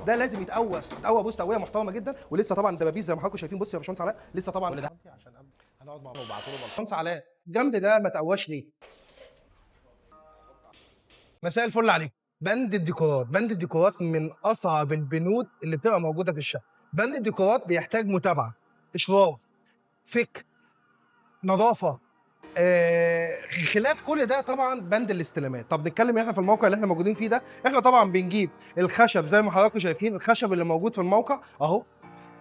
ده لازم يتقوى بص تقويه محترمه جدا. ولسه طبعا الدبابيس زي ما حضراتكم شايفين. بص يا باشمهندس علاء لسه طبعا كل ده عشان هنقعد مع بعض. باشمهندس علاء الجنب ده ما تقواش ليه؟ مساء الفل عليكم. بند الديكورات من اصعب البنود اللي بتبقى موجوده في الشقه. بند الديكورات بيحتاج متابعه، اشراف، فكر، نظافه، خلاف كل ده طبعا بند الاستلامات. طب نتكلم احنا في الموقع اللي احنا موجودين فيه ده. احنا طبعا بنجيب الخشب زي ما حضراتكم شايفين. الخشب اللي موجود في الموقع اهو،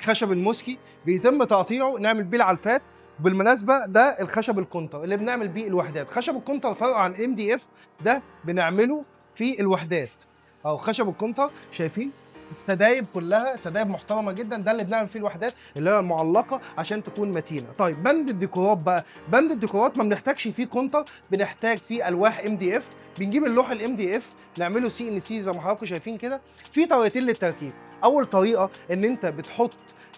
خشب الموسكي بيتم تقطيعه نعمل بيه العلفات. بالمناسبه ده الخشب الكونتر اللي بنعمل بيه الوحدات. خشب الكونتر فرق عن ام دي اف، ده بنعمله في الوحدات. اهو خشب الكونتر شايفين السدايب كلها سدايب محترمه جدا. ده اللي بنعمل فيه الوحدات اللي هي المعلقه عشان تكون متينه. طيب بند الديكورات بقى، بند الديكورات ما بنحتاجش فيه كونتر، بنحتاج فيه الواح ام دي اف. بنجيب اللوح الام دي اف نعمله سي ان سي زي ما حضراتكم شايفين كده. في طريقتين للتركيب. اول طريقه ان انت بتحط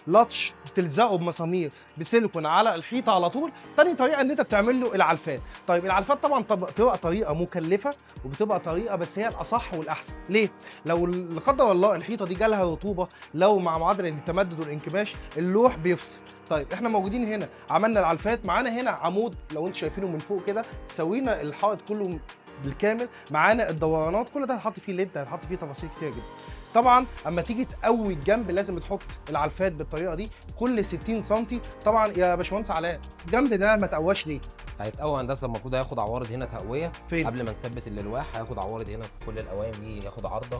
لطش تلزقه بمسامير بسيليكون على الحيطه على طول. تاني طريقه ان انت بتعمل له العلفات. طيب العلفات طبعا بتبقى طريقه مكلفه وبتبقى طريقه بس هي الاصح والاحسن. ليه؟ لو لا قدر الله الحيطه دي جالها رطوبه، لو مع معدل التمدد والانكماش اللوح بيفصل. طيب احنا موجودين هنا عملنا العلفات. معانا هنا عمود لو انتم شايفينه من فوق كده، سوينا الحائط كله بالكامل. معانا الدورانات كل ده هيتحط فيه ليد، هيتحط فيه تفاصيل كتير جدا. طبعا اما تيجي تقوي الجنب لازم تحط العلفات بالطريقه دي كل 60 سم. طبعا يا باشمهندس علاء الجنب ده ما تقواش ليه؟ هيتقوى هندسه. المفروض هياخد عوارض هنا تقويه فين؟ قبل ما نثبت الالواح. هياخد عوارض هنا في كل القوايم دي، ياخد عارضه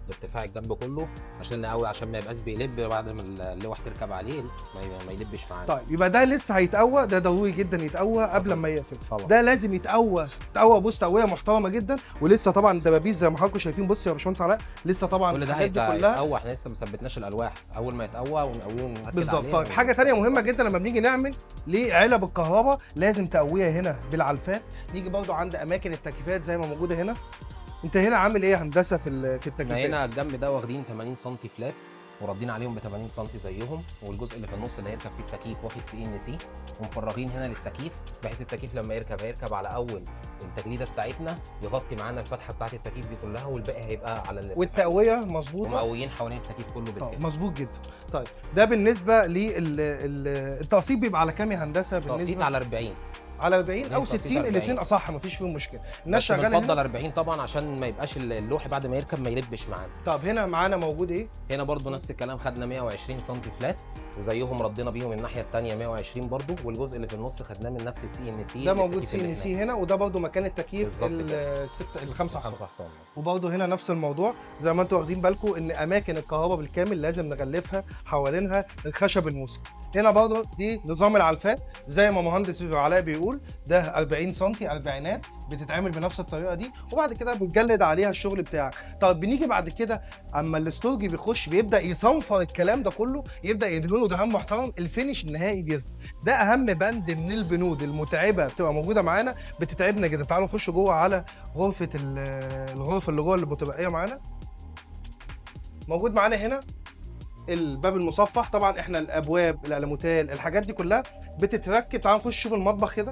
لارتفاع الجنب كله عشان نقوي، عشان ما يبقاش بيلب بعد ما اللوح تركب عليه ما يلبش معانا. طيب يبقى ده لسه هيتقوى. ده ضروري جدا يتقوى قبل ما يقفل. طبعا. ده لازم يتقوى بص تقويه محترمه جدا. ولسه طبعا الدبابيس زي ما حضراتكم شايفين. بص يا باشمهندس علاء لسه طبعا كل ده الحاجات دي كلها هيتقوى. احنا لسه ما ثبتناش الالواح. اول ما يتقوى ونقويه ونأكد بالظبط. عليه. طيب حاجه ثانيه مهمه جدا لما بنيجي نعمل لعلب الكهرباء لازم تقويها هنا بالعلفات. نيجي برضو عند اماكن التكييفات زي ما موجوده هنا. انت هنا عامل ايه يا هندسه في احنا التكييفات؟ هنا الجنب ده واخدين 80 سم فلات وردين عليهم ب 80 سم زيهم، والجزء اللي في النص اللي هيركب فيه التكييف واخد سي ان سي، ومفرغين هنا للتكييف بحيث التكييف لما هيركب على اول التجريده بتاعتنا يغطي معانا الفتحه بتاعت التكييف دي كلها، والباقي هيبقى على والتقويه مظبوطه ومقويين حوالين التكييف كله بالكامل. مظبوط جدا. طيب ده بالنسبه للتقسيط بيبقى على كام يا هندسه؟ تقسيط بالنسبه على 40 على 40 او تقسيط 60 40. الاثنين اصح مفيش فيهم مشكله. الناس بس شغاله بنفضل هنا. 40 طبعا عشان ما يبقاش اللوح بعد ما يركب ما يلبش معانا. طب هنا معانا موجود ايه؟ هنا برضو نفس الكلام، خدنا 120 سم فلات وزيهم ردينا بيهم الناحيه الثانيه 120 برضو، والجزء اللي في النص خدناه من نفس السي ان سي. ده موجود سي ان سي هنا، وده برضه مكان التكييف الخمسه الخمسه حصان. وبرضه هنا نفس الموضوع زي ما انتم واخدين بالكم ان اماكن الكهرباء بالكامل لازم نغلفها حوالينها الخشب الموسكي. هنا برضه دي نظام العلفات زي ما مهندس علاء بيقول، ده 40 سم اربعينات بتتعمل بنفس الطريقه دي، وبعد كده بنجلد عليها الشغل بتاعك. طب بنيجي بعد كده اما الاستورج بيخش بيبدا يصنفر الكلام ده كله، يبدا يدهنه دهان محترم، الفينش النهائي بيظهر. ده اهم بند من البنود المتعبه بتبقى موجوده معانا، بتتعبنا جدا. تعالوا نخش جوه على غرفه الغرفه اللي جوه اللي متبقيه معانا. موجود معانا هنا الباب المصفح. طبعا احنا الابواب الالموتال الحاجات دي كلها بتتركب. تعالوا نخش نشوف المطبخ كده.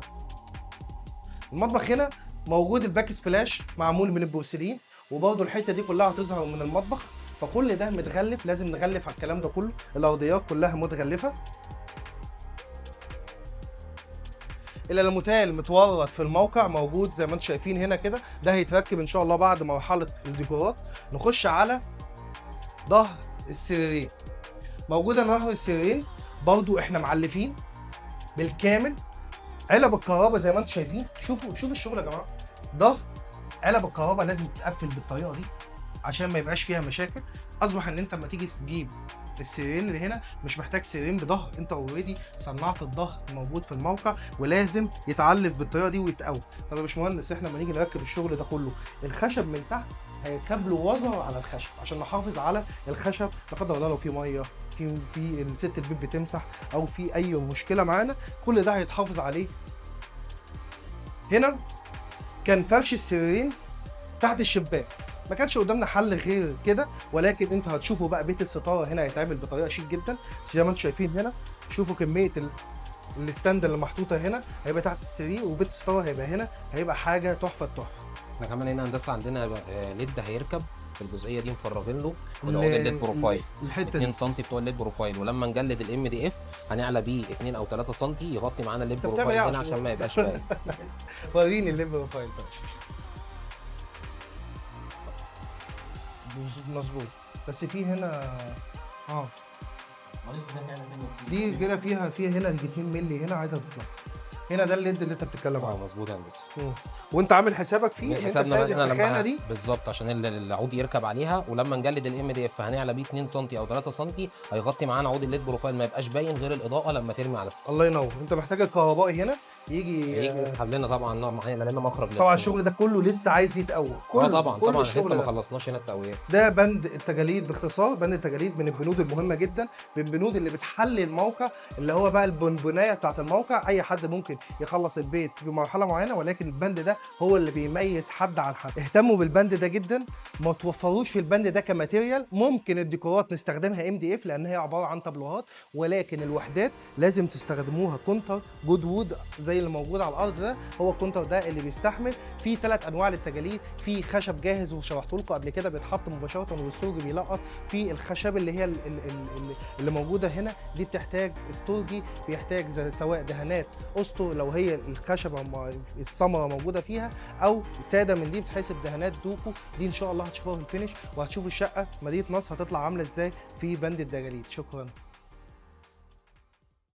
المطبخ هنا موجود الباك سبلاش معمول من البورسلين، وبرضه الحته دي كلها هتظهر من المطبخ. فكل ده متغلف، لازم نغلف على الكلام ده كله. الارضيات كلها متغلفه. الالموتال متورط في الموقع موجود زي ما انتم شايفين هنا كده. ده هيتركب ان شاء الله بعد مرحله الديكورات. نخش على ظهر السريرين. موجوده ظهر السريرين برضو احنا معلفين بالكامل. علب الكهرباء زي ما انتم شايفين. شوفوا الشغل يا جماعه. ظهر علب الكهرباء لازم تتقفل بالطريقه دي عشان ما يبقاش فيها مشاكل. اصبح ان انت لما تيجي تجيب السريرين اللي هنا مش محتاج سريرين بظهر، انت اوريدي صنعت الظهر موجود في الموقع ولازم يتعلف بالطريقه دي ويتقوي. طب يا باشمهندس احنا لما نيجي نركب الشغل ده كله، الخشب من تحت هيركب له وزر على الخشب عشان نحافظ على الخشب. لا قدر الله لو في ميه في ست البيت بتمسح او في اي مشكله معانا، كل ده هيتحافظ عليه. هنا كان فرش السريرين تحت الشباك، ما كانش قدامنا حل غير كده، ولكن انتوا هتشوفوا بقى بيت الستاره هنا هيتعمل بطريقه شيك جدا زي ما انتم شايفين هنا. شوفوا كميه الستاند اللي محطوطه هنا هيبقى تحت السرير، وبيت الستاره هيبقى هنا، هيبقى حاجه تحفه التحفه. احنا كمان هنا هندسه عندنا ليد هيركب في الجزئيه دي مفرغين له العود الليد بروفايل الحته 2 دي. سم بتوع الليد بروفايل، ولما نجلد الام دي اف هنعلى بيه 2 او 3 سم يغطي معانا الليد انت بتعمل بروفايل ايه هنا عشان ما يبقاش باين. وريني الليد بروفايل ده. مظبوط. بس في هنا اه دي كده فيها هنا 2 مللي هنا عايزه تطلع. هنا ده الليد اللي انت بتتكلم عنه. مظبوط يا هندسه. وانت عامل حسابك فيه ان انت حسابنا سايب احنا التخانه لما دي بالظبط عشان العود يركب عليها، ولما نجلد الام دي اف هنعلى بيه 2 سم او 3 سم هيغطي معانا عود الليد بروفايل ما يبقاش باين غير الاضاءه لما ترمي على السقف. الله ينور. انت محتاج الكهربائي هنا يجي يسحب لنا طبعا نوع معين لنا مخرج طبعا الشغل ده كله لسه عايز يتقوى. كله طبعا كل طبعا الشغل لسه ما ده. خلصناش هنا التقويات. ده بند التجاليد باختصار. بند التجاليد من البنود المهمه جدا، من البنود اللي بتحلي الموقع، اللي هو بقى البنبنايه بتاعت الموقع. اي حد ممكن يخلص البيت في مرحله معينه، ولكن البند ده هو اللي بيميز حد عن حد. اهتموا بالبند ده جدا، ما توفروش في البند ده كماتيريال. ممكن الديكورات نستخدمها ام دي اف لان هي عباره عن طابلوهات، ولكن الوحدات لازم تستخدموها كونتر جود وود زي اللي موجود على الارض ده. هو الكونتر ده اللي بيستحمل. في 3 انواع للتجاليد، في خشب جاهز وشرحته لكم قبل كده بيتحط مباشره والستورج بيلقط. في الخشب اللي هي اللي موجوده هنا دي بتحتاج ستورجي، بيحتاج سواء دهانات اسطو لو هي الخشبه السمره موجوده فيها، او ساده من دي بتحسب دهانات دوكو. دي ان شاء الله هتشوفوها في الفينش، وهتشوفوا الشقه مدينه نصر هتطلع عامله ازاي في بند الدجاليد. شكرا.